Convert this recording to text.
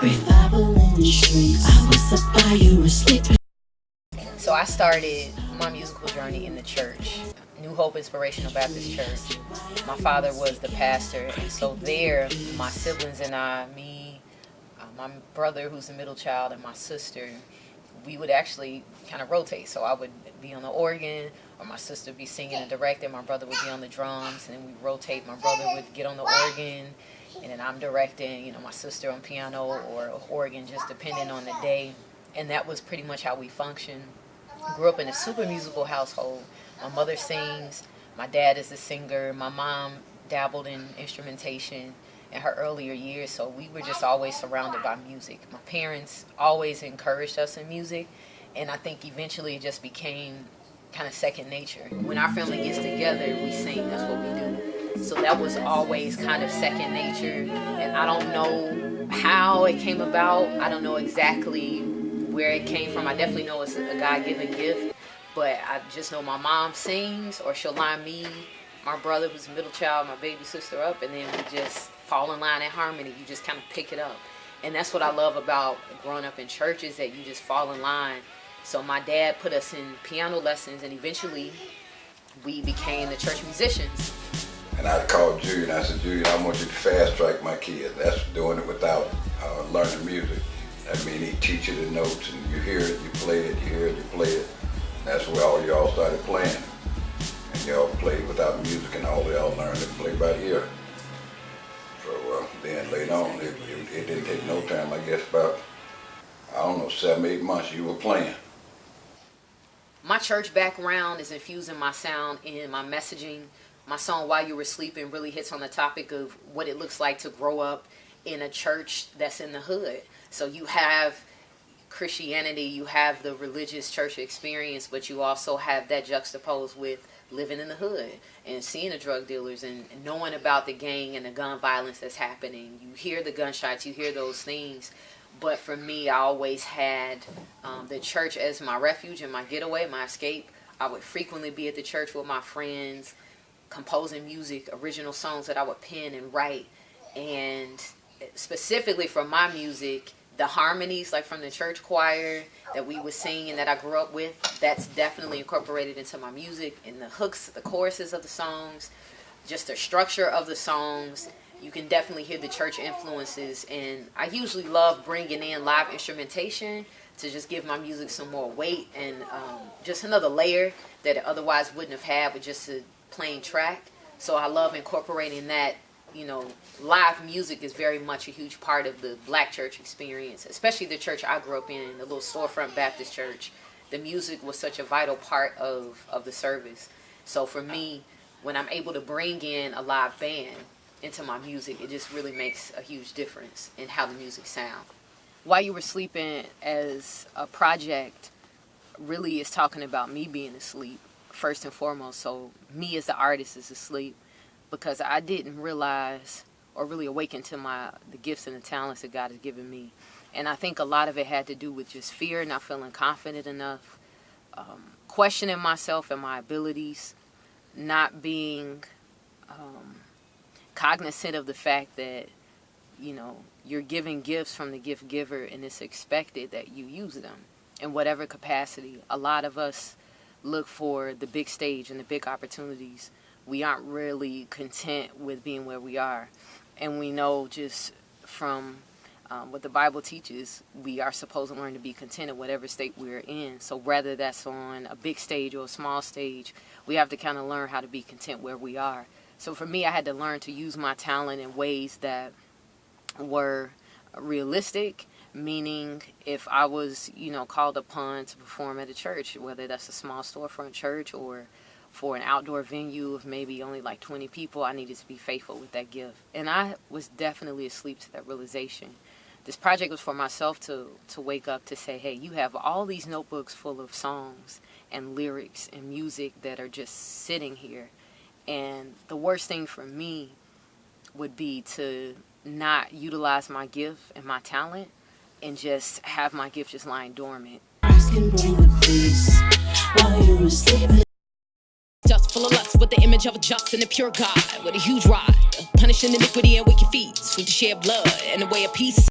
Revival in the streets. I was up while you were sleeping. So I started my musical journey in the church, New Hope Inspirational Baptist Church. My father was the pastor, and so there, my siblings and I, my brother who's the middle child, and my sister, we would actually kind of rotate. So I would be on the organ, or my sister would be singing and directing, my brother would be on the drums, and then we'd rotate. My brother would get on the organ, and then I'm directing, my sister on piano or organ, just depending on the day. And that was pretty much how we functioned. Grew up in a super musical household. My mother sings, my dad is a singer, my mom dabbled in instrumentation in her earlier years, so we were just always surrounded by music. My parents always encouraged us in music, and I think eventually it just became kind of second nature. When our family gets together, we sing, that's what we do. So that was always kind of second nature, and I don't know how it came about. I don't know exactly where it came from. I definitely know it's a God-given gift, but I just know my mom sings, or she'll line me, my brother who's the middle child, my baby sister up, and then we just fall in line in harmony. You just kind of pick it up. And that's what I love about growing up in church, is that you just fall in line. So my dad put us in piano lessons, and eventually we became the church musicians. And I called Jude and I said, Jude, I want you to fast track my kid. That's doing it without learning music. I mean, he teach you the notes, and you hear it, you play it, you hear it, you play it. That's where all y'all started playing. And y'all played without music, and all y'all learned to play by ear. So then later on, it didn't take no time, I guess about, 7, 8 months you were playing. My church background is infusing my sound in my messaging. My song, While You Were Sleeping, really hits on the topic of what it looks like to grow up in a church that's in the hood. So you have Christianity, you have the religious church experience, but you also have that juxtaposed with living in the hood and seeing the drug dealers and knowing about the gang and the gun violence that's happening. You hear the gunshots, you hear those things. But for me, I always had the church as my refuge and my getaway, my escape. I would frequently be at the church with my friends, composing music, original songs that I would pen and write. And specifically for my music, the harmonies, like from the church choir that we would sing and that I grew up with, that's definitely incorporated into my music. And the hooks, the choruses of the songs, just the structure of the songs, you can definitely hear the church influences. And I usually love bringing in live instrumentation to just give my music some more weight and just another layer that it otherwise wouldn't have had with just a plain track. So I love incorporating that. Live music is very much a huge part of the black church experience, especially the church I grew up in, the little storefront Baptist church. The music was such a vital part of the service. So for me, when I'm able to bring in a live band into my music, it just really makes a huge difference in how the music sounds. While You Were Sleeping as a project really is talking about me being asleep, first and foremost. So me as the artist is asleep, because I didn't realize or really awaken to the gifts and the talents that God has given me. And I think a lot of it had to do with just fear, not feeling confident enough, questioning myself and my abilities, not being cognizant of the fact that, you're giving gifts from the gift giver, and it's expected that you use them in whatever capacity. A lot of us look for the big stage and the big opportunities. We aren't really content with being where we are. And we know just from what the Bible teaches, we are supposed to learn to be content in whatever state we're in. So whether that's on a big stage or a small stage, we have to kind of learn how to be content where we are. So for me, I had to learn to use my talent in ways that were realistic, meaning if I was, called upon to perform at a church, whether that's a small storefront church or for an outdoor venue of maybe only like 20 people, I needed to be faithful with that gift. And I was definitely asleep to that realization. This project was for myself to wake up to say, hey, you have all these notebooks full of songs and lyrics and music that are just sitting here. And the worst thing for me would be to not utilize my gift and my talent and just have my gift just lying dormant. Just full of lust with the image of a just and a pure God with a huge rod, punishing iniquity and wicked feet, swift to shed blood and the way of peace.